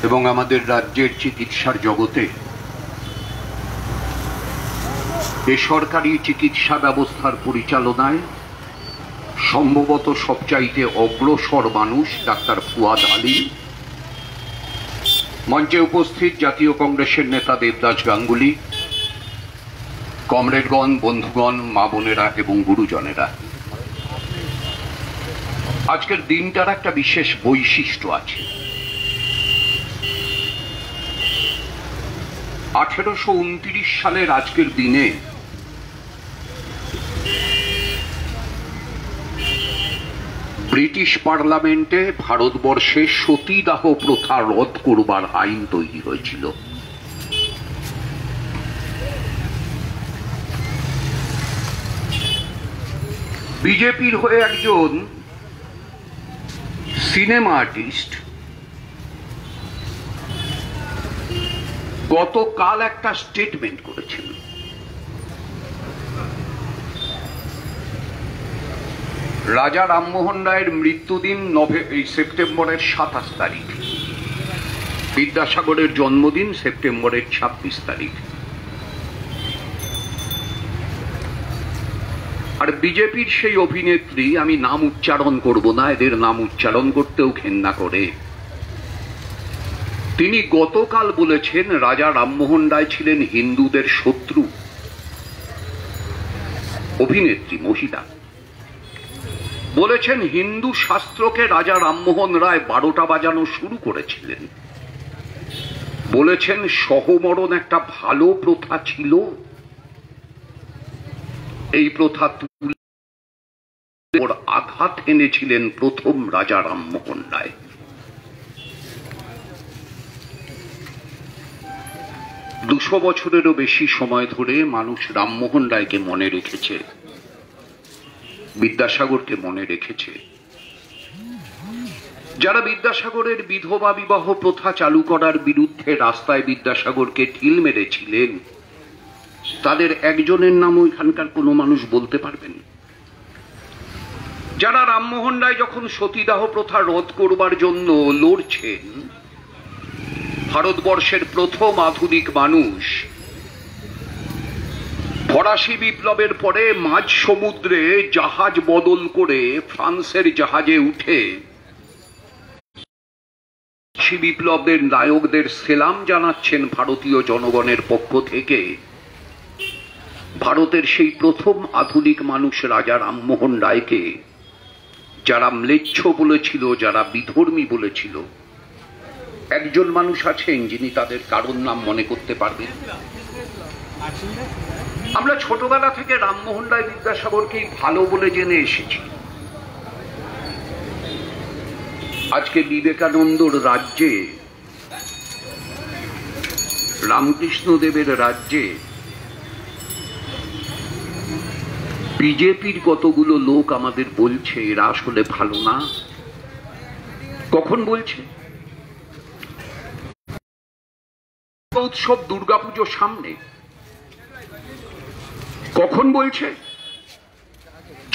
এবং আমাদের রাজ্যের চিকিৎসার জগতে বেসরকারি চিকিৎসা ব্যবস্থার পরিচালনায় সম্ভবত সবচাইতে অগ্রসর মানুষ ডাক্তার ফুয়াদ আলী, মঞ্চে উপস্থিত জাতীয় কংগ্রেসের নেতা দেবদাস গাঙ্গুলি, কমরেডগণ, বন্ধুগণ, মা বোনেরা এবং গুরুজনেরা, আজকের দিনটার একটা বিশেষ বৈশিষ্ট্য আছে। 1829 সালের আজকের দিনে ব্রিটিশ পার্লামেন্টে ভারতবর্ষে সতীদাহ প্রথা রদ করবার আইন তৈরি হয়েছিল। বিজেপির হয়ে একজন সিনেমা আর্টিস্ট গতকাল একটা স্টেটমেন্ট করেছেন। রাজা রামমোহন রায়ের মৃত্যুদিন সেপ্টেম্বরের 27 তারিখ, বিদ্যাসাগরের জন্মদিন সেপ্টেম্বরের 26 তারিখ। আর বিজেপির সেই অভিনেত্রী, আমি নাম উচ্চারণ করব না, এদের নাম উচ্চারণ করতেও ঘেন্না করে, তিনি গতকাল বলেছেন রাজা রামমোহন রায় ছিলেন হিন্দুদের শত্রু। অভিনেত্রী, মহিলা, বলেছেন হিন্দু শাস্ত্রকে রাজা রামমোহন রায় 12টা বাজানো শুরু করেছিলেন। বলেছেন সহমরণ একটা ভালো প্রথা ছিল, এই প্রথা তুলে ওর আঘাত এনেছিলেন প্রথম রাজা রামমোহন রায়। দুশো বছরেরও বেশি সময় ধরে মানুষ রামমোহন রায়কে মনে রেখেছে, বিদ্যাসাগরকে মনে রেখেছে। যারা বিদ্যাসাগরের বিধবা বিবাহ প্রথা চালু করার বিরুদ্ধে রাস্তায় বিদ্যাসাগরকে ঢিল মেরেছিলেন, তাদের একজনের নামও এখানকার কোনো মানুষ বলতে পারবেন? যারা রামমোহন রায় যখন সতীদাহ প্রথা রদ করবার জন্য লড়ছেন, ভারতবর্ষের প্রথম আধুনিক মানুষ, ফরাসি বিপ্লবের পরে মাঝ সমুদ্রে জাহাজ বদল করে ফ্রান্সের জাহাজে উঠে বিপ্লবের নায়কদের সেলাম জানাচ্ছেন ভারতীয় জনগণের পক্ষ থেকে। ভারতের সেই প্রথম আধুনিক মানুষ রাজা রামমোহন রায়কে যারা ম্লেচ্ছ বলেছিল, যারা বিধর্মী বলেছিল, একজন মানুষ আছেন যিনি তাদের কারণ নাম মনে করতে পারবেন? আমরা ছোটবেলা থেকে রামমোহন রায় বিদ্যাসাগরকেই ভালো বলে জেনে এসেছি। আজকে বিবেকানন্দর রাজ্যে, রামকৃষ্ণদেবের রাজ্যে বিজেপির কতগুলো লোক আমাদের বলছে এরা আসলে ভালো না। কখন বলছে? উৎসব দুর্গাপুজো সামনে। কখন বলছে?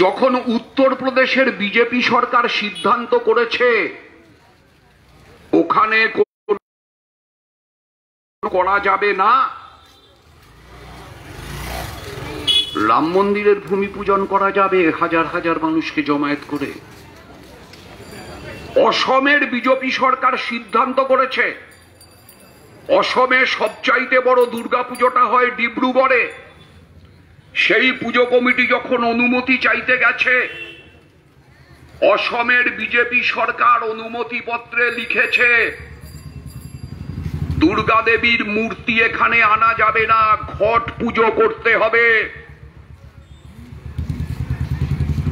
যখন উত্তরপ্রদেশের বিজেপি সরকার সিদ্ধান্ত করেছে ওখানে করা যাবে না, রাম মন্দিরের ভূমি পূজন করা যাবে হাজার হাজার মানুষকে জমায়েত করে। অসমের বিজেপি সরকার সিদ্ধান্ত করেছে অসমে সবচাইতে বড় দুর্গাপুজোটা হয় ডিব্রুগড়ে। সেই পুজো কমিটি যখন অনুমতি চাইতে গেছে, অসমের বিজেপি সরকার অনুমতি পত্রে লিখেছে দুর্গা দেবীর মূর্তি এখানে আনা যাবে না, ঘট পুজো করতে হবে।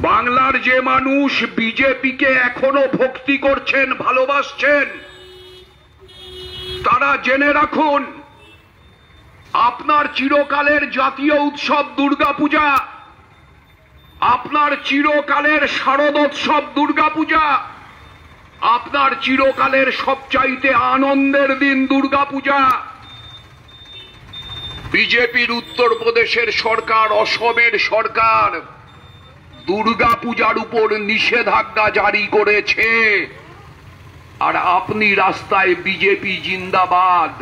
বাংলার যে মানুষ বিজেপিকে এখনো ভক্তি করছেন, ভালোবাসছেন, তারা জেনে রাখুন আপনার চিরকালের জাতীয় উৎসব দুর্গাপূজা, আপনার চিরকালের শারদোৎসব দুর্গাপূজা, আপনার চিরকালের সবচাইতে আনন্দের দিন দুর্গাপূজা। বিজেপির উত্তরপ্রদেশের সরকার, অসমের সরকার দুর্গাপূজার উপর নিষেধাজ্ঞা জারি করেছে। আর আপনি রাস্তায় বিজেপি জিন্দাবাদ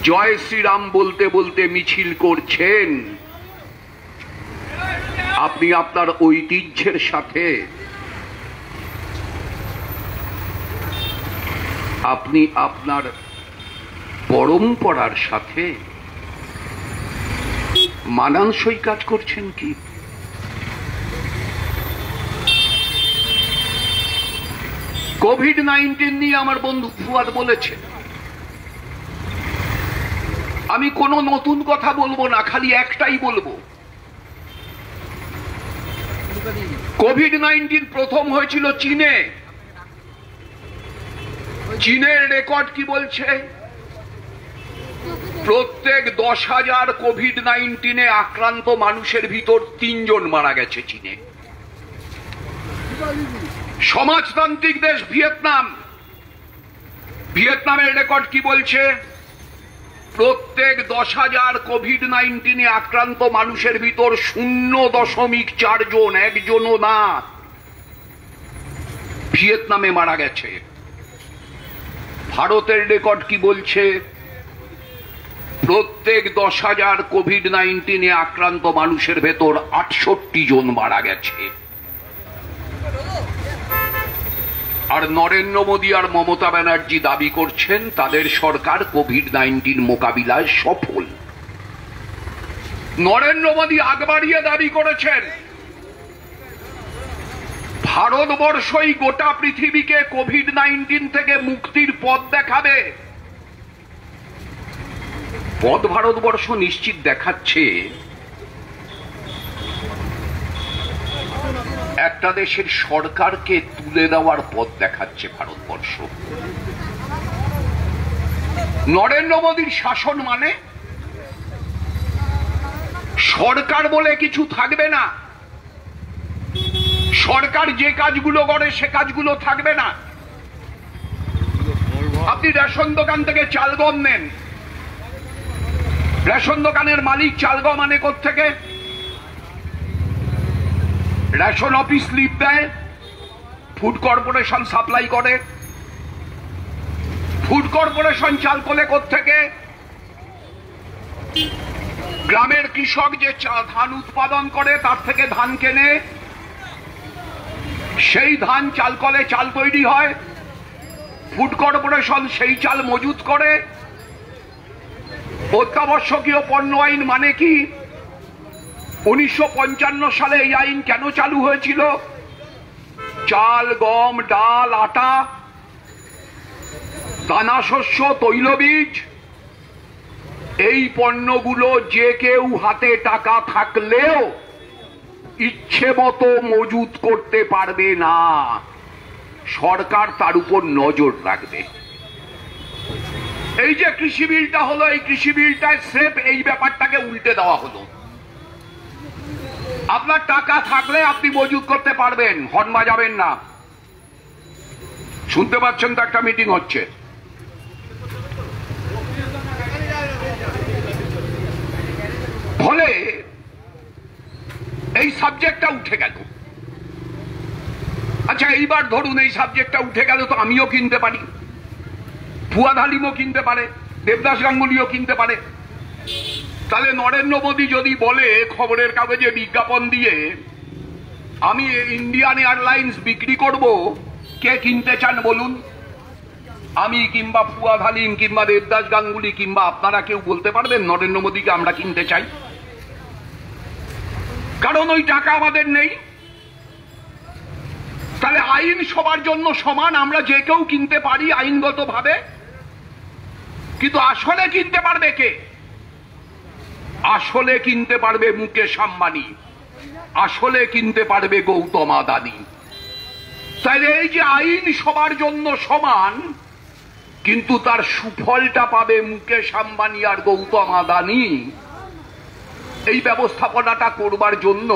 জয় শ্রীরাম বলতে বলতে মিছিল করছেন। আপনি আপনার ঐতিহ্যের সাথে, আপনি আপনার পরম্পরার সাথে মানানসই কাজ করছেন কি? কোভিড-19 নিয়ে আমার বন্ধু ফুয়াদ বলেছে, আমি কোনো নতুন কথা বলবো না, খালি একটাই বলবো, কোভিড-19 প্রথম হয়েছিল চীনে। চীনের রেকর্ড কি বলছে? প্রত্যেক 10,000 কোভিড-19 আক্রান্ত মানুষের ভিতর 3 জন মারা গেছে চীনে। সমাজতান্ত্রিক দেশ ভিয়েতনাম, ভিয়েতনামের রেকর্ড কি বলছে? প্রত্যেক 10,000 কোভিড-19 আক্রান্ত মানুষের ভিতর 0.4 জন, একজনও না, ভিয়েতনামে মারা গেছে। ভারতের রেকর্ড কি বলছে? প্রত্যেক 10,000 কোভিড-19 আক্রান্ত মানুষের ভেতর 68 জন মারা গেছে। আর নরেন্দ্র মোদী আর মমতা ব্যানার্জি দাবি করছেন তাদের সরকার কোভিড-19 মোকাবিলায় সফল। নরেন্দ্র মোদী আগ বাড়িয়ে দাবি করেছেন ভারতবর্ষই গোটা পৃথিবীকে কোভিড-19 থেকে মুক্তির পথ দেখাবে। পথ ভারতবর্ষ নিশ্চিত দেখাচ্ছে। একটা দেশের সরকারকে তুলে দেওয়ার পথ দেখাচ্ছে ভারতবর্ষ। নরেন্দ্র মোদীর শাসন মানে সরকার বলে কিছু থাকবে না, সরকার যে কাজগুলো করে সে কাজগুলো থাকবে না। আপনি রেশন দোকান থেকে চাল গম নেন, রেশন দোকানের মালিক চাল গম আনে কোত্থেকে? রেশন অফিস স্লিপ দেয়, ফুড কর্পোরেশন সাপ্লাই করে। ফুড কর্পোরেশন চাল তোলে কোত্থেকে? গ্রামের কৃষক যে ধান উৎপাদন করে তার থেকে ধান কেনে, সেই ধান চাল কলে চাল তৈরি হয়, ফুড কর্পোরেশন সেই চাল মজুত করে। অত্যাবশ্যকীয় পণ্য আইন মানে কি? 1955 সালে এই আইন কেন চালু হয়েছিল? চাল, গম, ডাল, আটা, দানা শস্য, তৈলবীজ, এই পণ্যগুলো যে কেউ হাতে টাকা থাকলেও ইচ্ছে মতো মজুত করতে পারবে না, সরকার তার উপর নজর রাখবে। এই যে কৃষি বিলটা হলো, এই কৃষি বিলটায় স্রেফ এই ব্যাপারটাকে উল্টে দেওয়া হলো। আপনার টাকা থাকলে আপনি মজুত করতে পারবেন, হর্ন বাজাবেন না। শুনতে পাচ্ছেন তো, একটা মিটিং হচ্ছে। ফলে এই সাবজেক্টটা উঠে গেল। আচ্ছা, এইবার ধরুন এই সাবজেক্টটা উঠে গেল, তো আমিও কিনতে পারি, ফুয়াদ হালিমও কিনতে পারে, দেবদাস গাঙ্গুলিও কিনতে পারে। তাহলে নরেন্দ্র মোদী যদি বলে খবরের কাগজে বিজ্ঞাপন দিয়ে আমি ইন্ডিয়ান এয়ারলাইন্স বিক্রি করব, কে কিনতে চান বলুন? আমি কিংবা ফুয়াদ হালিম কিংবা দেবদাস গাঙ্গুলি কিংবা আপনারা কেউ বলতে পারবেন নরেন্দ্র মোদীকে আমরা কিনতে চাই? কারণ ওই টাকা আমাদের নেই। তাহলে আইন সবার জন্য সমান, আমরা যে কেউ কিনতে পারি আইনগতভাবে, কিন্তু আসলে কিনতে পারবে কে? আসলে কিনতে পারবে মুকেশ আম্বানি, আসলে কিনতে পারবে গৌতম আদানি। তাহলে এই যে আইন সবার জন্য সমান, কিন্তু তার সুফলটা পাবে মুকেশ আম্বানি আর গৌতম আদানি, এই ব্যবস্থাপনাটা করবার জন্য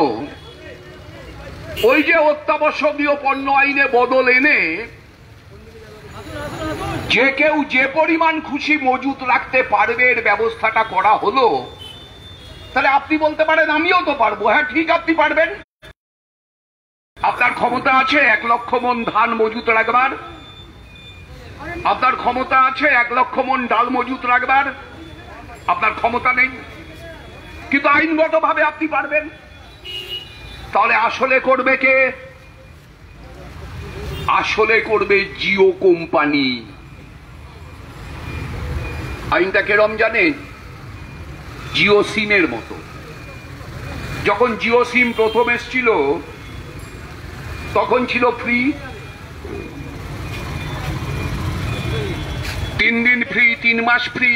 ওই যে অত্যাবশ্যকীয় পণ্য আইনে বদল এনে যে কেউ যে পরিমাণ খুশি মজুত রাখতে পারবে এর ব্যবস্থাটা করা হলো। তাহলে আপনি বলতে পারেন আমিও তো পারবো। হ্যাঁ ঠিক, আপনি পারবেন। আপনার ক্ষমতা আছে 1 লক্ষ মন ধান মজুত রাখবার, আপনার ক্ষমতা আছে 1 লক্ষ মন ডাল মজুত রাখবার, আপনার ক্ষমতা নেই, কিন্তু আইনগতভাবে আপনি পারবেন। তাহলে আসলে করবে কে? আসলে করবে জিও কোম্পানি। আইনটা কেরম জানেন? জিও সিমের মতো। যখন জিও সিম প্রথম এসেছিল তখন ছিল ফ্রি, 3 দিন ফ্রি, 3 মাস ফ্রি।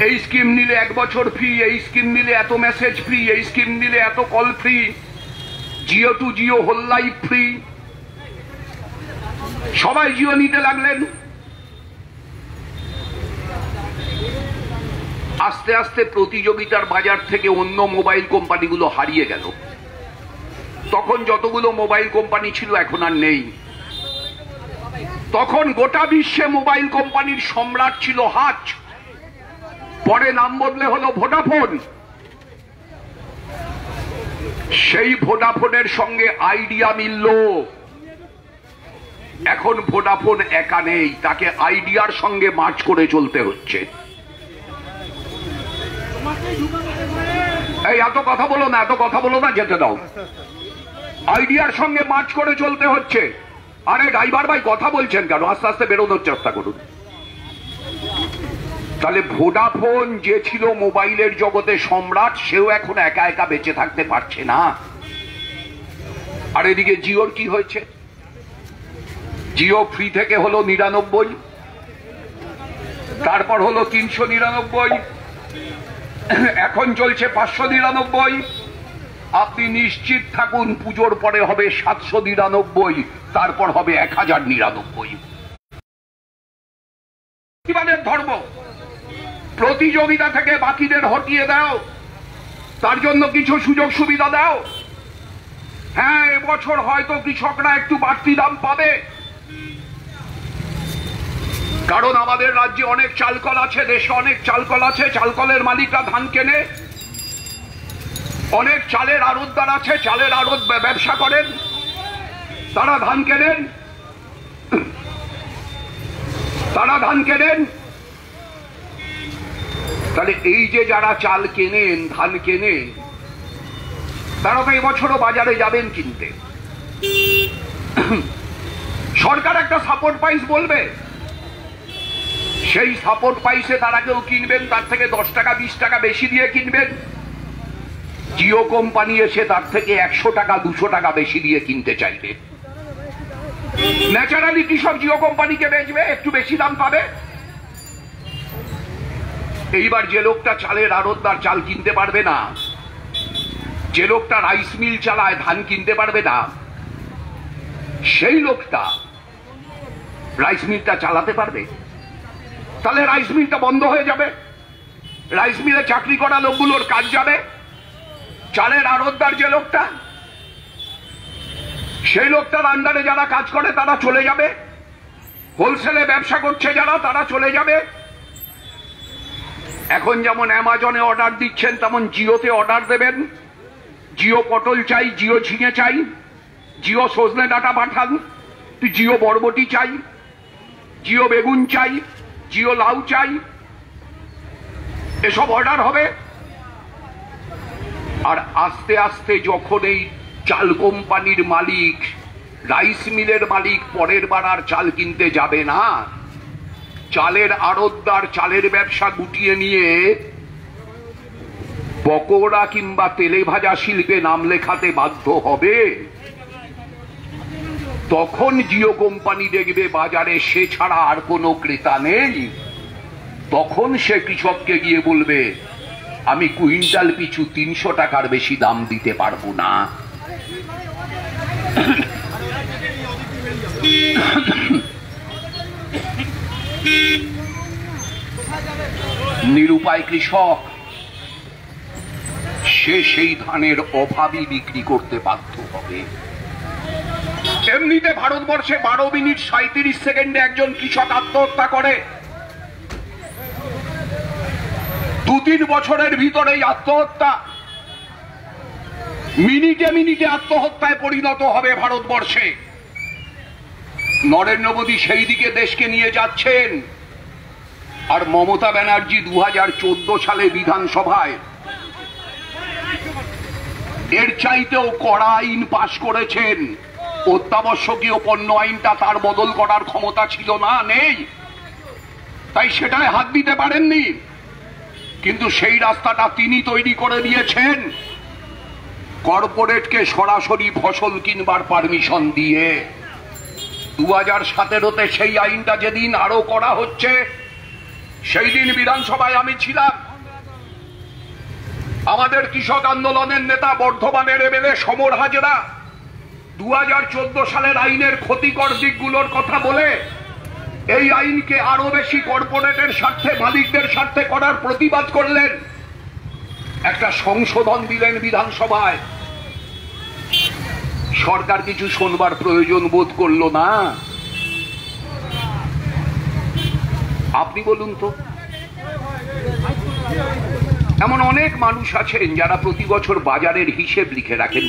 এই স্কিম নিলে 1 বছর ফ্রি, এই স্কিম নিলে এত মেসেজ ফ্রি, এই স্কিম নিলে এত call free, Jio to Jio whole life free. সবাই জিও নিতে লাগলেন। আস্তে আস্তে প্রতিযোগিতার বাজার থেকে অন্য মোবাইল কোম্পানিগুলো হারিয়ে গেল। তখন যতগুলো মোবাইল কোম্পানি ছিল এখন আর নেই। তখন গোটা বিশ্বে মোবাইল কোম্পানির সম্রাট ছিল হাচ, পরে নাম বদলে হলো ভোডাফোন। সেই ভোডাফোনের সঙ্গে আইডিয়া মিলল। এখন ভোডাফোন একা নেই, তাকে আইডিয়ার সঙ্গে মার্চ করে চলতে হচ্ছে। এই এত কথা বলো না, এত কথা বলো না, যেতে দাও। আইডিয়ার সঙ্গে মার্চ করে চলতে হচ্ছে। আরে ড্রাইভার ভাই কথা বলছেন কেন? আস্তে আস্তে বেরোনোর চেষ্টা করুন। তাহলে ভোডাফোন যে ছিল মোবাইলের জগতে সম্রাট, সেও এখন একা একা বেঁচে থাকতে পারছে না। আর এদিকে জিওর কি হয়েছে? জিও ফ্রি থেকে হলো 99, তারপর হলো 399, এখন চলছে 599। আপনি নিশ্চিত থাকুন পুজোর পরে হবে 799, তারপর হবে 1099। প্রতিবাদের ধর্ম, প্রতিযোগিতা থেকে বাকিদের হটিয়ে দাও, তার জন্য কিছু সুযোগ সুবিধা দাও। হ্যাঁ, এবছর হয়তো কৃষকরা একটু বাড়তি দাম পাবে, কারণ আমাদের রাজ্যে অনেক চালকল আছে, দেশে অনেক চালকল আছে। চালকলের মালিকরা ধান কেনে। অনেক চালের আড়তদার আছে, চালের আড়ত ব্যবসা করেন, তারা ধান কেনেন, তারা ধান কেনেন। তাহলে এই যে যারা চাল কেনেন, ধান কেনেন, তারা তো এবছরও বাজারে যাবেন কিনতে। সরকার একটা সাপোর্ট প্রাইস বলবে, সেই সাপোর্ট প্রাইসে তারা কেউ কিনবেন, তার থেকে 10 টাকা 20 টাকা বেশি দিয়ে কিনবেন। জিও কোম্পানি এসে তার থেকে 100 টাকা 200 টাকা বেশি দিয়ে কিনতে চাইবে। ন্যাচারালি কৃষক জিও কোম্পানিকে বেচবে, একটু বেশি দাম পাবে। এইবার যে লোকটা চালের আড়তদার, চাল কিনতে পারবে না, যে লোকটা রাইস মিল চালায়, ধান কিনতে পারবে না, সেই লোকটা রাইস মিলটা চালাতে পারবে? তাহলে রাইস মিলটা বন্ধ হয়ে যাবে, রাইস মিলে চাকরি করা লোকগুলোর কাজ যাবে। চালের আড়তদার যে লোকটা, সেই লোকটার আন্ডারে যারা কাজ করে তারা চলে যাবে। হোলসেলে ব্যবসা করছে যারা, তারা চলে যাবে। এখন যেমন অ্যামাজনে অর্ডার দিচ্ছেন, তেমন জিওতে অর্ডার দেবেন। জিও পটল চাই, জিও ঝিঙে চাই, জিও সজনে ডাঁটা পাঠান, জিও বরবটি চাই, জিও বেগুন চাই, জিও লাউ চাই, এসব অর্ডার হবে। আর আস্তে আস্তে যখন এই চাল কোম্পানির মালিক, রাইস মিলের মালিক পরের বার আর চাল কিনতে যাবে না, চালের আড়তদার চালের ব্যবসা গুটিয়ে নিয়ে পকোড়া কিংবা তেলে ভাজা শিল্পে নাম লেখাতে বাধ্য হবে। তখন জিও কোম্পানি দেখবে বাজারে সে ছাড়া আর কোনো ক্রেতা নেই। তখন সে কৃষককে গিয়ে বলবে, আমি কুইন্টাল পিছু 300 টাকার বেশি দাম দিতে পারবো না। নিরুপায় কৃষক, সে সেই ধানের অভাবই বিক্রি করতে বাধ্য হবে। এমনিতে ভারতবর্ষে 12 মিনিট 37 সেকেন্ডে একজন কৃষক আত্মহত্যা করে। 2-3 বছরের ভিতরেই আত্মহত্যা। মিনিটে মিনিটে আত্মহত্যায় পরিণত হবে ভারতবর্ষে। নরেন্দ্র মোদী সেই দিকে দেশকে নিয়ে যাচ্ছেন, আর মমতা ব্যানার্জি 2014 সালে বিধানসভায় এর চাইতেও কড়া আইন পাশ করেছেন। অত্যাবশ্যকীয় পণ্য আইনটা তার বদল করার ক্ষমতা ছিল না, নেই, তাই সেটায় হাত দিতে পারেননি। কিন্তু সেই রাস্তাটা তিনি তৈরি করে দিয়েছেন কর্পোরেটকে সরাসরি ফসল কিনবার পারমিশন দিয়ে। 2017-তে সেই আইনটা যেদিন আরো করা হচ্ছে, সেই দিন বিধানসভায় আমি ছিলাম। আমাদের কৃষক আন্দোলনের নেতা বর্ধমানের এমএলএ সমর হাজরা 2014 সালের আইনের ক্ষতিকর দিকগুলোর কথা বলে এই আইনকে আরো বেশি কর্পোরেটের স্বার্থে, মালিকদের স্বার্থে করার প্রতিবাদ করলেন। একটা সংশোধন দিলেন বিধানসভায়। সরকার কিছু শোনবার প্রয়োজন বোধ করল না। আপনি বলুন তো, এমন অনেক মানুষ আছেন যারা প্রতি বছর বাজারের হিসেব লিখে রাখেন,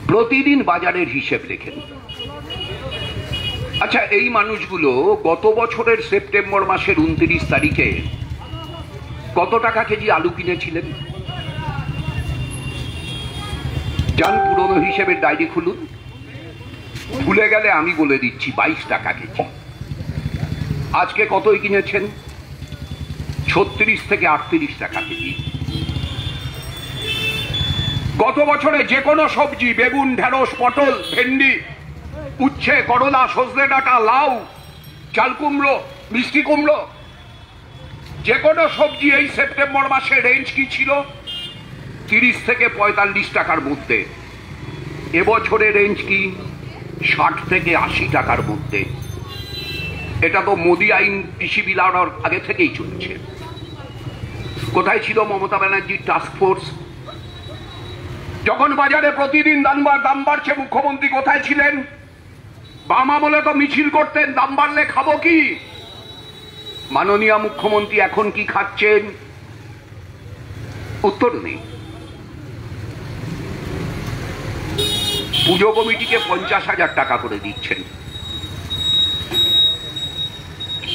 প্রতিদিন বাজারের হিসেব লেখেন। আচ্ছা, এই মানুষগুলো গত বছরের সেপ্টেম্বর মাসের 29 তারিখে কত টাকা কেজি আলু কিনেছিলেন? যান পুরনো হিসেবের ডায়েরি খুলুন, ভুলে গেলে আমি বলে দিচ্ছি, 22 টাকা কেজি। আজকে কতই কিনেছেন? 36 থেকে 38 টাকা কেজি। গত বছরে যে কোনো সবজি, বেগুন, ঢেঁড়স, পটল, ভেন্ডি, উচ্ছে, করলা, সজনে ডাঁটা, লাউ, চাল কুমড়ো, মিষ্টি কুমড়ো, যে কোনো সবজি এই সেপ্টেম্বর মাসে রেঞ্জ কি ছিল? 30 থেকে 45 টাকার মধ্যে। এবছরে রেঞ্জ কি? 60 থেকে 80 টাকার মধ্যে। এটা তো মোদি আইন কৃষি বিল আনার আগে থেকেই চলছে। কোথায় ছিল মমতা ব্যানার্জির টাস্ক ফোর্স? যখন বাজারে প্রতিদিন দাম বাড়ছে, মুখ্যমন্ত্রী কোথায় ছিলেন? বাম আমলে তো মিছিল করতেন, দাম বাড়লে খাবো কি। মাননীয় মুখ্যমন্ত্রী এখন কি খাচ্ছেন? উত্তর নেই। পুজো কমিটিকে 50,000 টাকা করে দিচ্ছেন।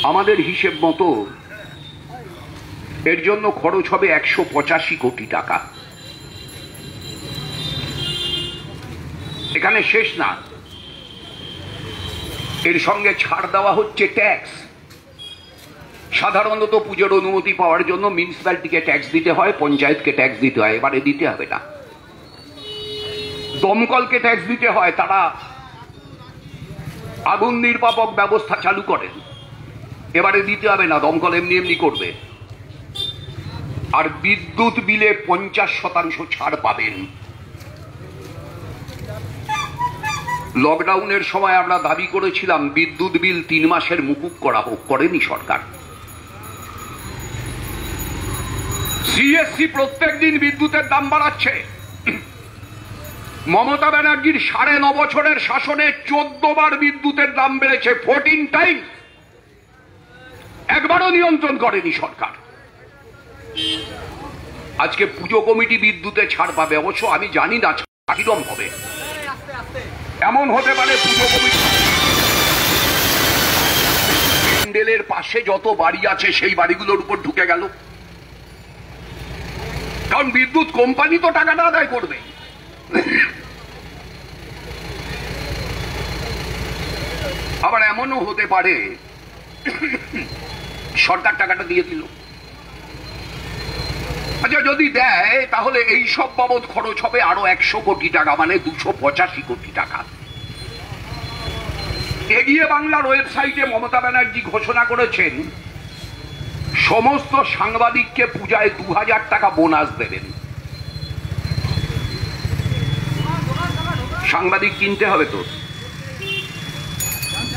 আমাদের হিসেব মতো এর জন্য খরচ হবে 185 কোটি টাকা। এখানে শেষ না, এর সঙ্গে ছাড় দেওয়া হচ্ছে ট্যাক্স। সাধারণত পুজোর অনুমতি পাওয়ার জন্য মিউনিসিপ্যালিটিকে ট্যাক্স দিতে হয়, পঞ্চায়েতকে ট্যাক্স দিতে হয়, এবারে দিতে হবে না। দমকলকে ট্যাক্স দিতে হয়, তারা আগুন নির্বাপক ব্যবস্থা চালু করেন, এবারে দিতে হবে না, দমকল এমনি এমনি করবে। আর বিদ্যুৎ বিলে 50% ছাড় পাবেন। লকডাউনের সময় আমরা দাবি করেছিলাম বিদ্যুৎ বিল 3 মাসের মুকুব করা হোক, করেনি সরকার। সিএসসি প্রত্যেক দিন বিদ্যুতের দাম বাড়াচ্ছে। মমতা ব্যানার্জির 9.5 বছরের শাসনে 14 বার বিদ্যুতের দাম বেড়েছে, 14 টাইম। একবারও নিয়ন্ত্রণ করেনি সরকার। আজকে পুজো কমিটি বিদ্যুতে ছাড় পাবে, অবশ্য আমি জানি না কিরম হবে। এমন হতে পারে পুজো কমিটি প্যান্ডেলের পাশে যত বাড়ি আছে সেই বাড়িগুলোর উপর ঢুকে গেল, কারণ বিদ্যুৎ কোম্পানি তো টাকাটা আদায় করবে। আবার এমনও হতে পারে সরকার টাকাটা দিয়ে দিল। আচ্ছা, যদি দেয় তাহলে এই সব বাবদ খরচ হবে আরো 100 কোটি টাকা, মানে 285 কোটি টাকা। এগিয়ে বাংলার ওয়েবসাইটে মমতা ব্যানার্জি ঘোষণা করেছেন সমস্ত সাংবাদিককে পূজায় 2000 টাকা বোনাস দেবেন। সাংবাদিক কিনতে হবে তো,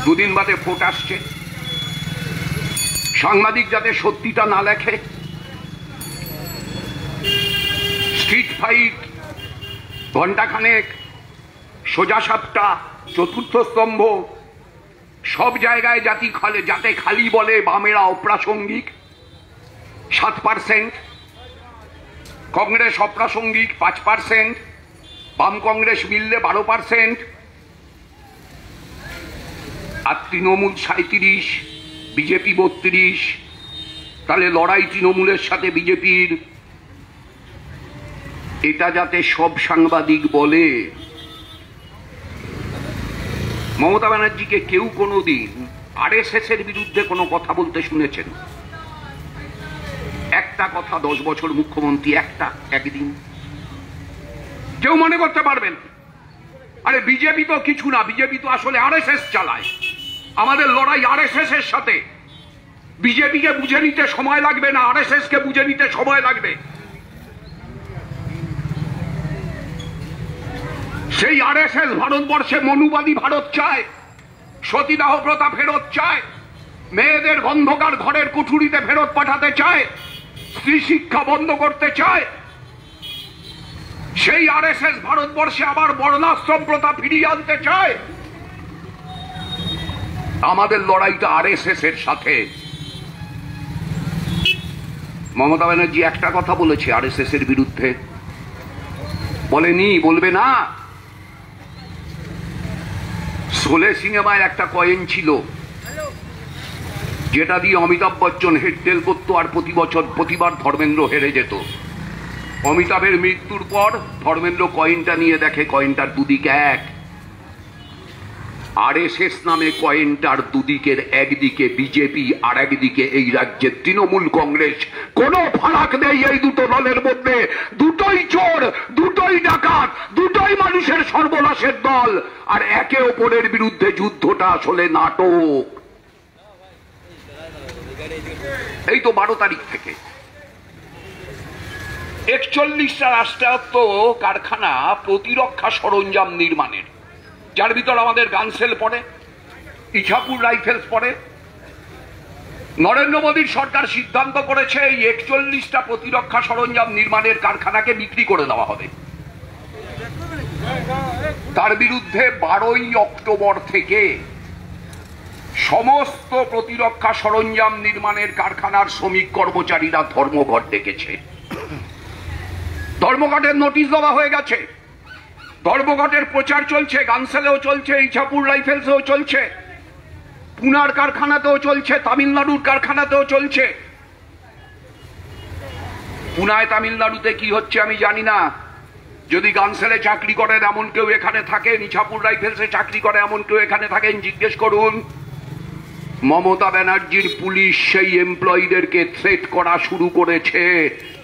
দুদিন বাদে ভোট আসছে। সাংবাদিক যাতে সত্যিটা না লেখে, স্ট্রিট ফাইট, ঘন্টাখানেক, সোজা সাপটা, চতুর্থ স্তম্ভ, সব জায়গায় যাতে খালি বলে বামেরা অপ্রাসঙ্গিক, 7%, কংগ্রেস অপ্রাসঙ্গিক 5%, বাম কংগ্রেস মিললে 12%, আর তৃণমূল 37, বিজেপি 32। তাহলে লড়াই তৃণমূলের সাথে বিজেপির। এটা যাতে সব সাংবাদিক বলে, মমতা ব্যানার্জিকে কেউ কোনোদিন আরএসএস এর বিরুদ্ধে কোনো কথা বলতে শুনেছেন? একটা কথা 10 বছর মুখ্যমন্ত্রী, একদিন কেউ মনে করতে পারবেন? আরে বিজেপি তো কিছু না, বিজেপি তো আসলে আরএসএস চালায়। আমাদের লড়াই আরএসএস এর সাথে। বিজেপিকে বুঝে নিতে সময় লাগবে না, আরএসএস কে বুঝে নিতে সময় লাগবে। সেই আরএসএস ভারতবর্ষে মনুবাদী ভারত চায়, সতীদাহ প্রথা ফেরত চায়, মেয়েদের অন্ধকার ঘরের কুঠুরিতে ফেরত পাঠাতে চায়, স্ত্রী শিক্ষা বন্ধ করতে চায়। সেই আরএসএস ভারতবর্ষে আবার বর্ণাশ্রম প্রথা ফিরিয়ে আনতে চায়। আমাদের লড়াইটা আরএসএস এর সাথে। মমতা ব্যানার্জি একটা কথা বলেছে আরএসএস এর বিরুদ্ধে, বলেনি, বলবে না। শোলে সিনেমায় একটা কয়েন ছিল যেটা দিয়ে অমিতাভ বচ্চন হেডটেল করতো, আর প্রতিবার ধর্মেন্দ্র হেরে যেত। অমিতাভের মৃত্যুর পর ধর্মেন্দ্র কয়েনটা নিয়ে দেখে কয়েনটার দুদিকে এক। আরএসএস নামে কয়েনটার দুদিকের একদিকে বিজেপি আর একদিকে এই রাজ্যের তৃণমূল কংগ্রেস। কোনো ফারাক নেই এই দুটো দলের মধ্যে। দুটোই চোর, দুটোই ডাকাত, দুটোই মানুষের সর্বনাশের দল। আর একে অপরের বিরুদ্ধে যুদ্ধটা আসলে নাটক। এই তো 12 তারিখ থেকে 41টা রাষ্ট্রায়ত্ত কারখানা প্রতিরক্ষা সরঞ্জাম নির্মাণের, যার ভিতর আমাদের গানসেল পড়ে, ইছাপুর রাইফেলস পড়ে। নরেন্দ্র মোদীর সরকার সিদ্ধান্ত করেছে এই 41টা প্রতিরক্ষা সরঞ্জাম নির্মাণের কারখানাকে বিক্রি করে দেওয়া হবে। তার বিরুদ্ধে 12ই অক্টোবর থেকে সমস্ত প্রতিরক্ষা সরঞ্জাম নির্মাণের কারখানার শ্রমিক কর্মচারীরা ধর্মঘট ডেকেছে। ধর্মঘটের নোটিশ দেওয়া হয়ে গেছে, ধর্মঘটের প্রচার চলছে, গানসেলেও চলছে, ইছাপুর রাইফেলসেও চলছে, পুনার কারখানাতেও চলছে, তামিলনাড়ুর কারখানাতেও চলছে। পুনায় তামিলনাড়ুতে কি হচ্ছে আমি জানি না। যদি গানসেলে চাকরি করেন এমন কেউ এখানে থাকেন, ইছাপুর রাইফেলসে চাকরি করে এমন কেউ এখানে থাকেন, জিজ্ঞেস করুন। মমতা ব্যানার্জির পুলিশ সেই এমপ্লয়ীদেরকে থ্রেট করা শুরু করেছে,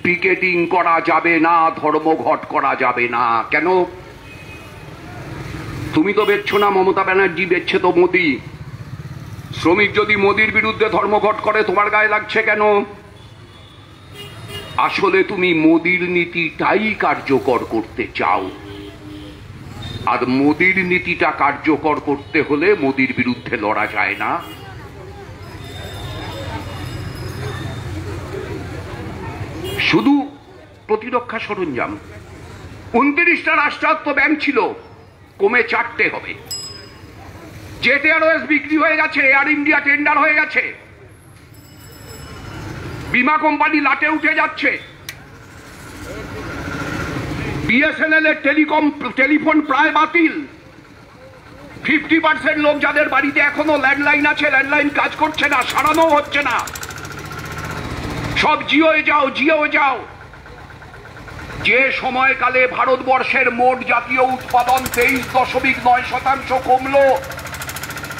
পিকেটিং করা যাবে না, ধর্মঘট করা যাবে না। কেন? তুমি তো বেচছো না মমতা ব্যানার্জি, বেচছে তো মোদী। শ্রমিক যদি মোদীর বিরুদ্ধে ধর্মঘট করে তোমার গায়ে লাগছে কেন? আসলে তুমি মোদীর নীতিটাই কার্যকর করতে চাও, আর মোদীর নীতিটা কার্যকর করতে হলে মোদীর বিরুদ্ধে লড়া যায় না। শুধু প্রতিরক্ষা সরঞ্জাম, 29টা রাষ্ট্রায়ত্ত ব্যাংক ছিল, কমে 4টে হবে। জেট এয়ারওয়েজ বিক্রি হয়ে গেছে, এয়ার ইন্ডিয়া টেন্ডার হয়ে গেছে, বিমা কোম্পানি লাটে উঠে যাচ্ছে, বিএসএনএল এর টেলিফোন প্রায় বাতিল। 50% লোক যাদের বাড়িতে এখনো ল্যান্ডলাইন আছে, ল্যান্ডলাইন কাজ করছে না, সারানো হচ্ছে না। সব জিওয়ে যাও, জিও যাও। যে সময়কালে ভারতবর্ষের মোট জাতীয় উৎপাদন 23.9% কমলো,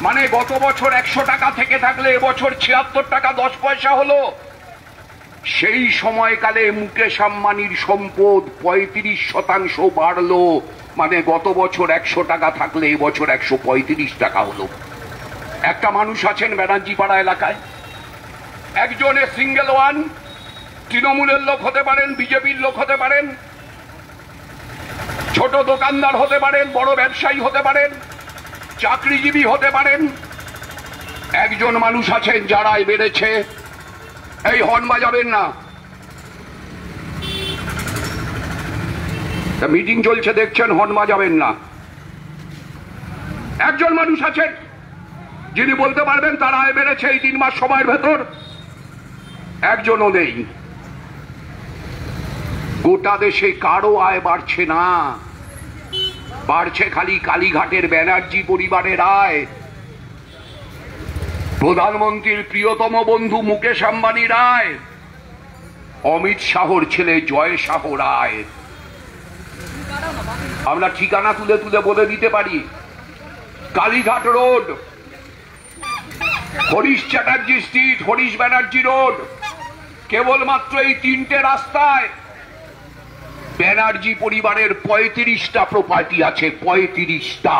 মানে গত বছর 100 টাকা থেকে থাকলে এবছর 76 টাকা 10 পয়সা হলো। সেই সময়কালে মুকেশ আম্বানির সম্পদ 35% বাড়লো, মানে গত বছর 100 টাকা থাকলে এবছর 135 টাকা হলো। একটা মানুষ আছেন ব্যানার্জি পাড়া এলাকায়, একজনের সিঙ্গেল ওয়ান, তৃণমূলের লোক হতে পারেন, বিজেপির লোক হতে পারেন, ছোট দোকানদার হতে পারেন, বড় ব্যবসায়ী হতে পারেন, চাকরিজীবী হতে পারেন। একজন মানুষ আছেন যারাই বেড়েছে, এই হর্ন বাজাবেন না, মিটিং চলছে দেখছেন, হর্ন বাজাবেন না। একজন মানুষ আছেন যিনি বলতে পারবেন তারা আয় বেড়েছে এই 3 মাস সময়ের ভেতর, একজনও নেই। গোটা দেশে কারো আয় বাড়ছে না, বাড়ছে খালি কালীঘাটের ব্যানার্জি পরিবারের আয়, প্রধানমন্ত্রীর প্রিয়তম বন্ধু মুকেশ আম্বানির আয়, অমিত শাহর ছেলে জয় শাহর আয়। আমরা ঠিকানা তুলে তুলে বলে দিতে পারি। Kalighat road, Harish Chatterjee street, Harish Banerjee road, কেবলমাত্র এই তিনটে রাস্তায় ব্যানার্জি পরিবারের 35টা প্রপার্টি আছে, 35টা।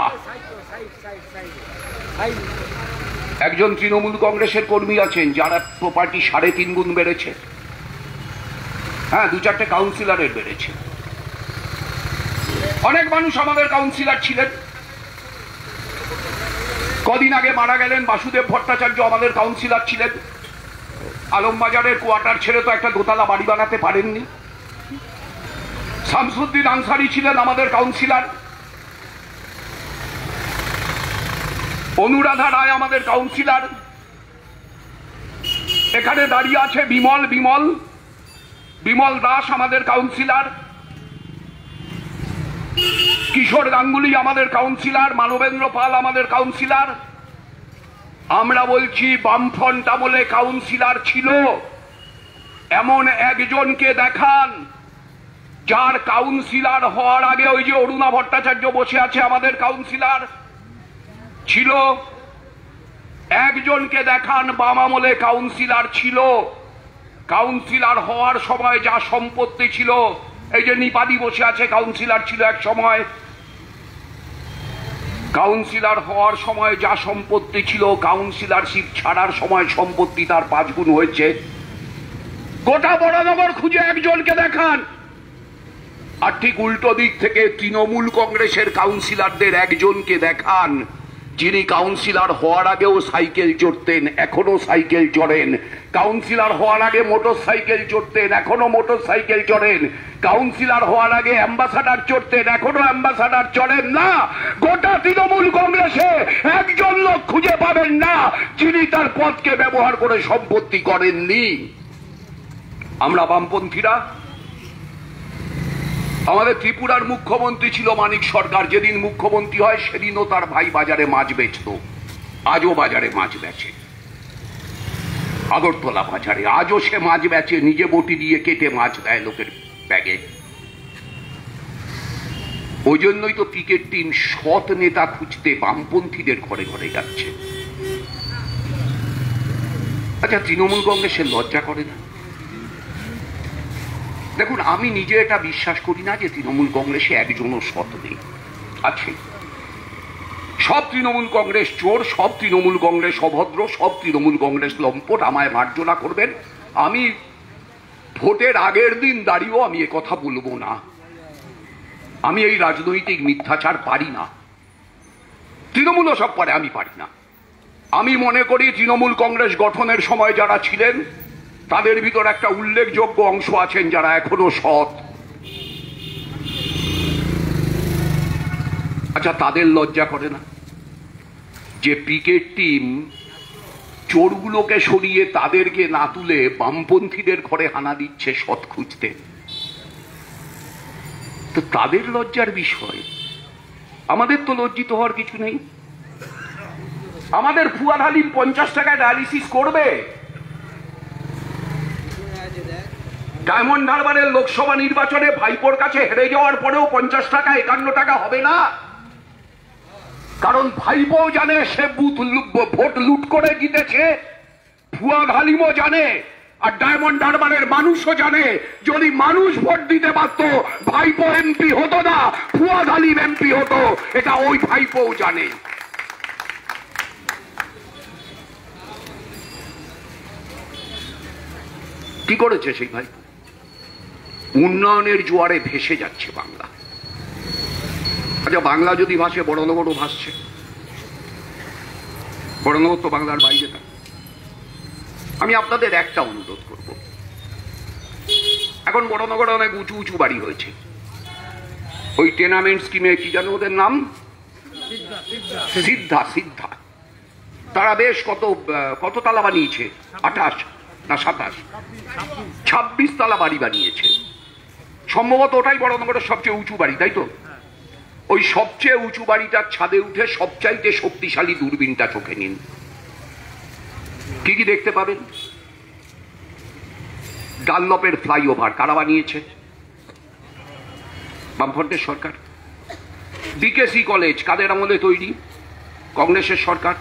একজন তৃণমূল কংগ্রেসের কর্মী আছেন যারা প্রপার্টি 3.5 গুণ বেড়েছে। হ্যাঁ, 2-4টে কাউন্সিলরের বেড়েছে। অনেক মানুষ আমাদের কাউন্সিলর ছিলেন। কদিন আগে মারা গেলেন বাসুদেব ভট্টাচার্য, আমাদের কাউন্সিলর ছিলেন। আলমবাজারের কোয়ার্টার ছেড়ে তো একটা দোতলা বাড়ি বানাতে পারেননি। শামসুদ্দিন আনসারি ছিলেন আমাদের কাউন্সিলর। অনুরাধা রায় আমাদের কাউন্সিলর। এখানে দাঁড়িয়ে আছে বিমল দাস আমাদের কাউন্সিলর। কিশোর গাঙ্গুলি আমাদের কাউন্সিলর, মানবেন্দ্র পাল আমাদের কাউন্সিলর। আমরা বলছি বামফ্রন্ট আমলে কাউন্সিলর ছিল এমন একজনকে দেখান যার কাউন্সিলর হওয়ার আগে ওই যে অরুণা ভট্টাচার্য বসে আছে আমাদের কাউন্সিলর ছিল। একজনকে দেখান বাম আমলে কাউন্সিলর ছিল, কাউন্সিলর হওয়ার সময় যা সম্পত্তি ছিল। এই যে নিপাদি বসে আছে, কাউন্সিলর ছিল এক সময়। কাউন্সিলর হওয়ার সময় যা সম্পত্তি ছিল, কাউন্সিলরশিপ ছাড়ার সময় সম্পত্তি তার 5 গুণ হয়েছে। গোটা বড়নগর খুঁজে একজনকে দেখান। আর ঠিক উল্টো দিক থেকে তৃণমূল কংগ্রেসের কাউন্সিলরদের একজনকে দেখান যিনি কাউন্সিলর হওয়ার আগেও সাইকেল চড়তেন, এখনো সাইকেল চড়েন। কাউন্সিলর হওয়ার আগে মোটর সাইকেল চড়তেন, এখনো মোটর সাইকেল চড়েন। কাউন্সিলর হওয়ার আগে অ্যাম্বাসাডার চড়তেন, এখনো অ্যাম্বাসাডার চড়েন না। গোটা তৃণমূল কংগ্রেসে একজন লোক খুঁজে পাবেন না যিনি তার পদকে ব্যবহার করে সম্পত্তি করেননি। আমরা বামপন্থীরা, আমাদের ত্রিপুরার মুখ্যমন্ত্রী ছিল মানিক সরকার। যেদিন মুখ্যমন্ত্রী হয় সেদিনও তার ভাই বাজারে মাছ বেচত, আজও বাজারে মাছ বেচে। আগরতলা বাজারে আজও সে মাছ বেচে, নিজে বটি দিয়ে কেটে মাছ দেয় লোকের ব্যাগে। ওই জন্যই তো ক্রিকেট টিম সৎ নেতা খুঁজতে বামপন্থীদের ঘরে ঘরে যাচ্ছে। আচ্ছা, তৃণমূল কংগ্রেসের লজ্জা করে না? দেখুন, আমি নিজে এটা বিশ্বাস করি না যে তৃণমূল কংগ্রেসে একজনও সৎ নেই। আছে। সব তৃণমূল কংগ্রেস চোর, সব তৃণমূল কংগ্রেস অভদ্র, সব তৃণমূল কংগ্রেস লম্পট। আমায় মার্জনা করবেন, আমি ভোটের আগের দিন দাঁড়িয়েও আমি এ কথা বলবো না। আমি এই রাজনৈতিক মিথ্যাচার পারি না। তৃণমূলও সব পারে, আমি পারি না। আমি মনে করি তৃণমূল কংগ্রেস গঠনের সময় যারা ছিলেন তাদের ভিতর একটা উল্লেখযোগ্য অংশ আছেন যারা এখনো সৎ। আচ্ছা, তাদের লজ্জা করে না যে ক্রিকেট টিম চোরগুলোকে সরিয়ে তাদেরকে না তুলে বামপন্থীদের ঘরে হানা দিচ্ছে সৎ খুঁজতে? তো তাদের লজ্জার বিষয়। আমাদের তো লজ্জিত হওয়ার কিছু নেই। আমাদের ফুয়াদ হালিম 50 টাকায় ডায়ালিসিস করবে। ডায়মন্ড হারবারের লোকসভা নির্বাচনে ভাইপোর কাছে হেরে যাওয়ার পরেও 50 টাকা 51 টাকা হবে না। কারণ ভাইপো জানে সে ভোট লুট করে জিতেছে, ফুয়াদ হালিমও জানে, আর ডায়মন্ড হারবারের মানুষও জানে যদি মানুষ ভোট দিতে পারত ভাইপো এমপি হতো না, ফুয়াদ হালিম এমপি হতো। এটা ওই ভাইপোও জানে। কি করেছে সেই ভাইপো? উন্নয়নের জোয়ারে ভেসে যাচ্ছে বাংলা। আচ্ছা, বাংলা যদি ভাসে, বড়নগরও ভাসছে। বড়নগর তো বাংলার বাইরে না। আমি আপনাদের একটা অনুরোধ করব, এখন বড়নগরে অনেক উঁচু উঁচু বাড়ি হয়েছে। ওই টেনামেন্ট স্কিমে কি জানো ওদের নাম? সিদ্ধা। তারা বেশ কত তালা বানিয়েছে? 28 না 27, 26 তালা বাড়ি বানিয়েছে। সম্ভবত ওটাই বড়নগরের সবচেয়ে উঁচু বাড়ি, তাই তো? ওই সবচেয়ে উঁচু বাড়িটার ছাদে উঠে সবচাইতে শক্তিশালী দূরবীনটা চোখে নিন, কি কি দেখতে পাবেন? ডানলপের ফ্লাইওভার কারা বানিয়েছে? বামফ্রন্টের সরকার। ডিকেসি কলেজ কাদের আমলে তৈরি? কংগ্রেসের সরকার।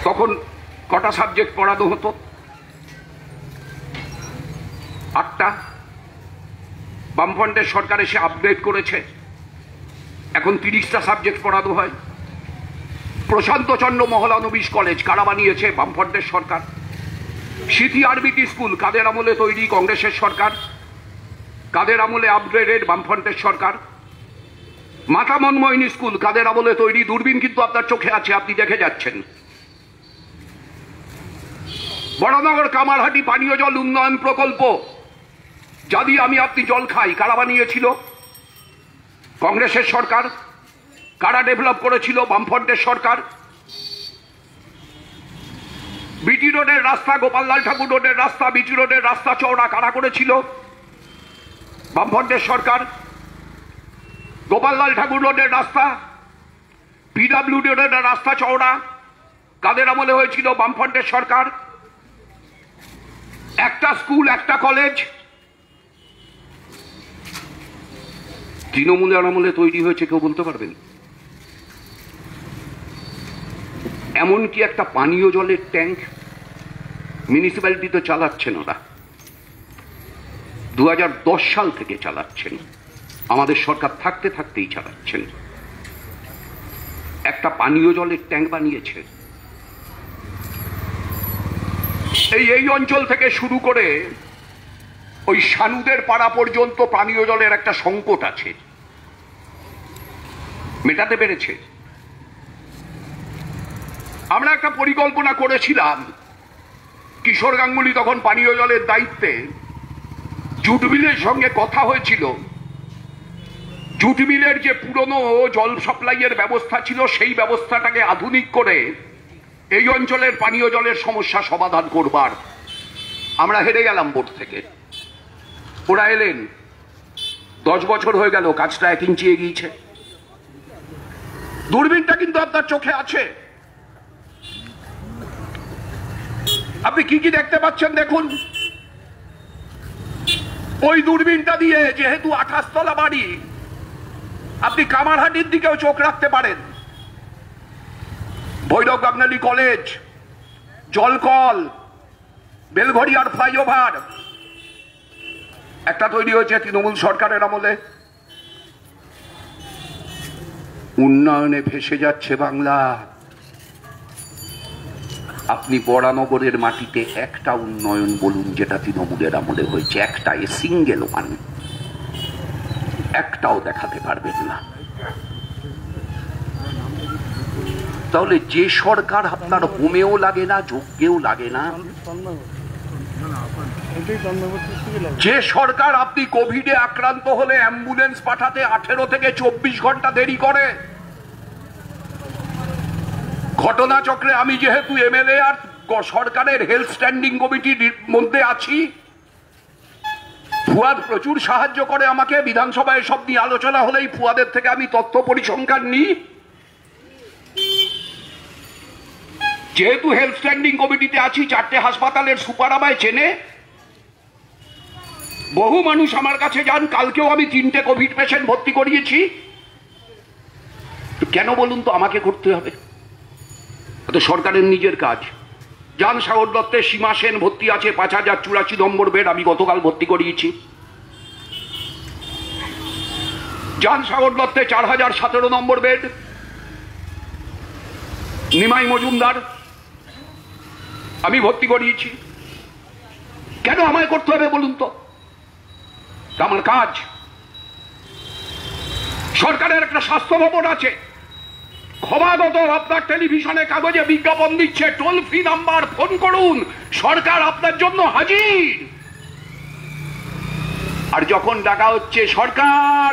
তখন কটা সাবজেক্ট পড়ানো হতো? 8টা। বামফ্রন্টের সরকার এসে আপগ্রেড করেছে, এখন 30টা সাবজেক্ট পড়ানো হয়। প্রশান্ত চন্দ্র মহলানবিশ কলেজ কারা বানিয়েছে? বামফ্রন্টের সরকার। সিটি আরবিটি স্কুল কাদের আমলে তৈরি? কংগ্রেসের সরকার। কাদের আমলে আপগ্রেডেড? বামফ্রন্টের সরকার। মাতা মনমোহিনী স্কুল কাদের আমলে তৈরি? দূরবীন কিন্তু আপনার চোখে আছে, আপনি দেখে যাচ্ছেন। বড়নগর কামারহাটি পানীয় জল উন্নয়ন প্রকল্প, যা দিয়ে আমি আপনি জল খাই, কারা বানিয়েছিল? কংগ্রেসের সরকার। কারা ডেভেলপ করেছিল? বামফ্রন্টের সরকার। বিটি রোডের রাস্তা, গোপাললাল ঠাকুর রোডের রাস্তা, বিটি রোডের রাস্তা চওড়া কারা করেছিল? বামফ্রন্টের সরকার। গোপাললাল ঠাকুর রোডের রাস্তা, পিডব্লিউডি রোডের রাস্তা চওড়া কাদের আমলে হয়েছিল? বামফ্রন্টের সরকার। একটা স্কুল, একটা কলেজ তৃণমূলের আমলে তৈরি হয়েছে, কেউ বলতে পারবেন? এমনকি একটা পানীয় জলের ট্যাঙ্ক মিউনিসিপ্যালিটি তো চালাচ্ছেন ওরা, 2010 সাল থেকে চালাচ্ছেন, আমাদের সরকার থাকতে থাকতেই চালাচ্ছেন। একটা পানীয় জলের ট্যাঙ্ক বানিয়েছে। এই অঞ্চল থেকে শুরু করে ওই সানুদের পাড়া পর্যন্ত পানীয় জলের একটা সংকট আছে, মেটাতে পেরেছে। আমরা একটা পরিকল্পনা করেছিলাম, কিশোর গাঙ্গুলি তখন পানীয় জলের দায়িত্বে, জুট মিলের সঙ্গে কথা হয়েছিল, জুট মিলের যে পুরনো জল সাপ্লাইয়ের ব্যবস্থা ছিল সেই ব্যবস্থাটাকে আধুনিক করে এই অঞ্চলের পানীয় জলের সমস্যা সমাধান করবার। আমরা হেরে গেলাম বোর্ড থেকে, ওরা এলেন, 10 বছর হয়ে গেল, কাজটা 1 ইঞ্চি এগিয়েছে। দূরবীনটা কিন্তু আপনার চোখে আছে, আপনি কি কি দেখতে পাচ্ছেন দেখুন। ওই দূরবীনটা দিয়ে যেহেতু 28 তলা বাড়ি, আপনি কামারহাটির দিকেও চোখ রাখতে পারেন। ভৈরব গাবনালী কলেজ, জলকল, বেলঘড়িয়ার ফ্লাইওভার একটা তৈরি হয়েছে তৃণমূল সরকারের আমলে। উন্নয়নে ভেসে যাচ্ছে বাংলা। আপনি বরানগরের মাটিতে একটা উন্নয়ন বলুন যেটা তৃণমূলের আমলে হয়েছে, একটা, এ সিঙ্গেল ওয়ান, একটাও দেখাতে পারবেন না। তাহলে যে সরকার আপনার হোমেও লাগে না, যজ্ঞেও লাগে না, যে সরকার আপনি কোভিডে আক্রান্ত হলে অ্যাম্বুলেন্স পাঠাতে 18 থেকে 24 ঘন্টা দেরি করে, ঘটনাচক্রে আমি যেহেতু এমএলএ আর সরকারের হেলথ স্ট্যান্ডিং কমিটির মধ্যে আছি, ফুয়াদ প্রচুর সাহায্য করে আমাকে, বিধানসভায় সব নিয়ে আলোচনা হলেই ফুয়াদের থেকে আমি তথ্য পরিসংখ্যান নিই। যেহেতু হেলথ স্ট্যান্ডিং কমিটিতে আছি, 4টে হাসপাতালের সুপার আমায় চেনে, বহু মানুষ আমার কাছে যান, কালকেও আমি 3টে কোভিড পেশেন্ট ভর্তি করিয়েছি। কেন বলুন তো আমাকে করতে হবে? তো সরকারের নিজের কাজ। যান সাগর দত্তের সীমা সেন ভর্তি আছে, 5084 নম্বর বেড, আমি গতকাল ভর্তি করিয়েছি। যান সাগর দত্তে 4017 নম্বর বেড, নিমাই মজুমদার, আমি ভর্তি করিয়েছি। কেন আমায় করতে হবে বলুন তো? আমার কাজ। সরকারের একটা স্বাস্থ্য ভবন আছে, ক্রমাগত আপনার টেলিভিশনে কাগজে বিজ্ঞাপন দিচ্ছে, টোল ফ্রি নাম্বার, ফোন করুন, সরকার আপনার জন্য হাজির। আর যখন ডাকা হচ্ছে সরকার,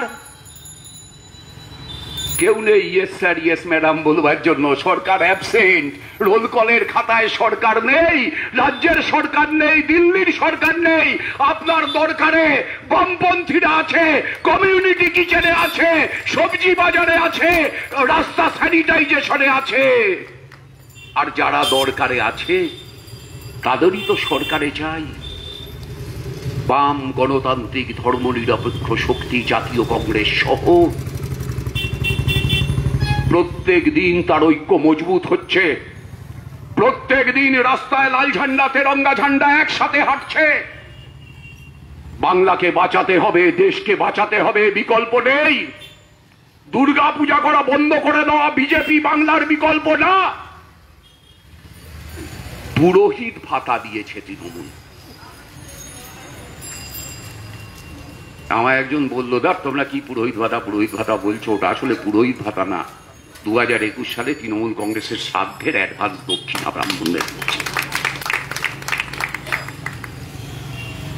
কেউ নেই ইয়েস স্যার ইয়েস ম্যাডাম বলবার জন্য। সরকার অ্যাবসেন্ট, রোল কলের খাতায় সরকার নেই, রাজ্যের সরকার নেই, দিল্লির সরকার নেই। আপনার দরকারে বামপন্থীরা আছে, কমিউনিটি কিচেনে আছে, সবজি বাজারে আছে, রাস্তা স্যানিটাইজেশনে আছে। আর যারা দরকারে আছে তাদেরই তো সরকারে চাই। বাম, গণতান্ত্রিক, ধর্মনিরপেক্ষ শক্তি, জাতীয় কংগ্রেস সহ প্রত্যেক দিন তার ঐক্য মজবুত হচ্ছে। প্রত্যেক দিন রাস্তায় লাল ঝান্ডা, তেরঙ্গা ঝান্ডা একসাথে হাঁটছে। বাংলাকে বাঁচাতে হবে, দেশকে বাঁচাতে হবে, বিকল্প নেই। দুর্গা পূজা করা বন্ধ করে দেওয়া বিজেপি বাংলার বিকল্প না। পুরোহিত ভাতা দিয়েছে তৃণমূল। আমার একজন বললো, দেখ তোমরা কি পুরোহিত ভাতা বলছো, ওটা আসলে পুরোহিত ভাতা না। 2021 সালে তৃণমূল কংগ্রেসের শ্রাদ্ধের অ্যাডভান্স দক্ষিণা ব্রাহ্মণদের।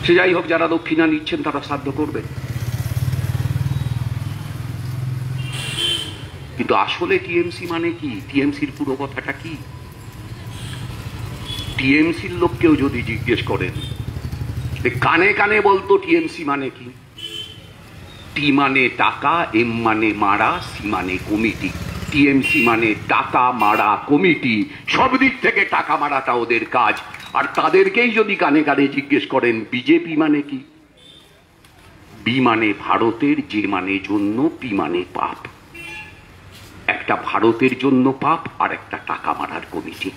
সে যাই হোক, যারা দক্ষিণা নিচ্ছেন তারা শ্রাদ্ধ করবে। কিন্তু আসলে টিএমসি মানে কি, টিএমসির পুরো কথাটা কি? টিএমসির লোককেও যদি জিজ্ঞেস করেন, কানে কানে বলতো টিএমসি মানে কি। টি মানে টাকা, এম মানে মারা, সি মানে কমিটি। টিএমসি মানে টাকা মারা কমিটি, সব দিক থেকে টাকা মারাটা ওদের কাজ। আর তাদেরকেই যদি কানে কানে জিজ্ঞেস করেন বিজেপি মানে কি, বি মানে ভারতের, যে মানে জন্য, পি মানে পাপ। একটা ভারতের জন্য পাপ আর একটা টাকা মারার কমিটি।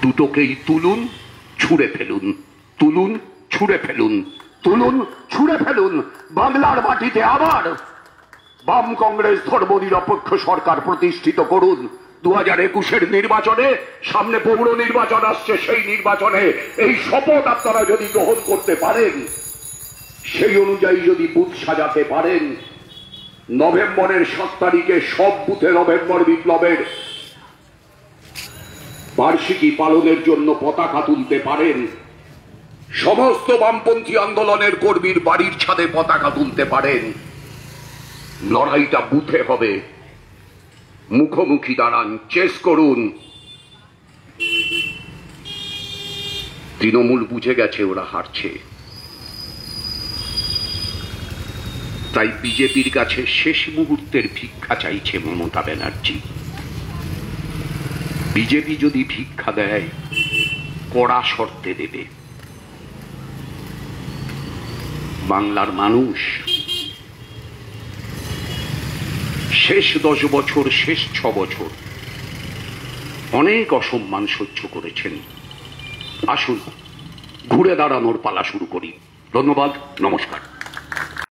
দুটোকেই তুলুন, ছুঁড়ে ফেলুন, তুলুন, ছুঁড়ে ফেলুন, তুলুন, ছুঁড়ে ফেলুন। বাংলার মাটিতে আবার বাম কংগ্রেস ধর্মনিরপেক্ষ সরকার প্রতিষ্ঠিত করুন। 2021-এর নির্বাচনে, সামনে পৌর নির্বাচন আসছে, সেই নির্বাচনে এই শপথ আপনারা যদি গ্রহণ করতে পারেন, সেই অনুযায়ী যদি বুথ সাজাতে পারেন, নভেম্বরের 7 তারিখে সব বুথে নভেম্বর বিপ্লবের বার্ষিকী পালনের জন্য পতাকা তুলতে পারেন, সমস্ত বামপন্থী আন্দোলনের কর্মীর বাড়ির ছাদে পতাকা তুলতে পারেন, লড়াইটা বুথে হবে। মুখোমুখি দাঁড়ান, চেস করুন। তৃণমূল বুঝে গেছে ওরা হারছে, তাই বিজেপির কাছে শেষ মুহূর্তের ভিক্ষা চাইছে মমতা ব্যানার্জি। বিজেপি যদি ভিক্ষা দেয়, কড়া শর্তে দেবে। বাংলার মানুষ শেষ 10 বছর, শেষ 6 বছর অনেক অসম্মান সহ্য করেছেন। আসুন ঘুরে দাঁড়ানোর পালা শুরু করি। ধন্যবাদ, নমস্কার।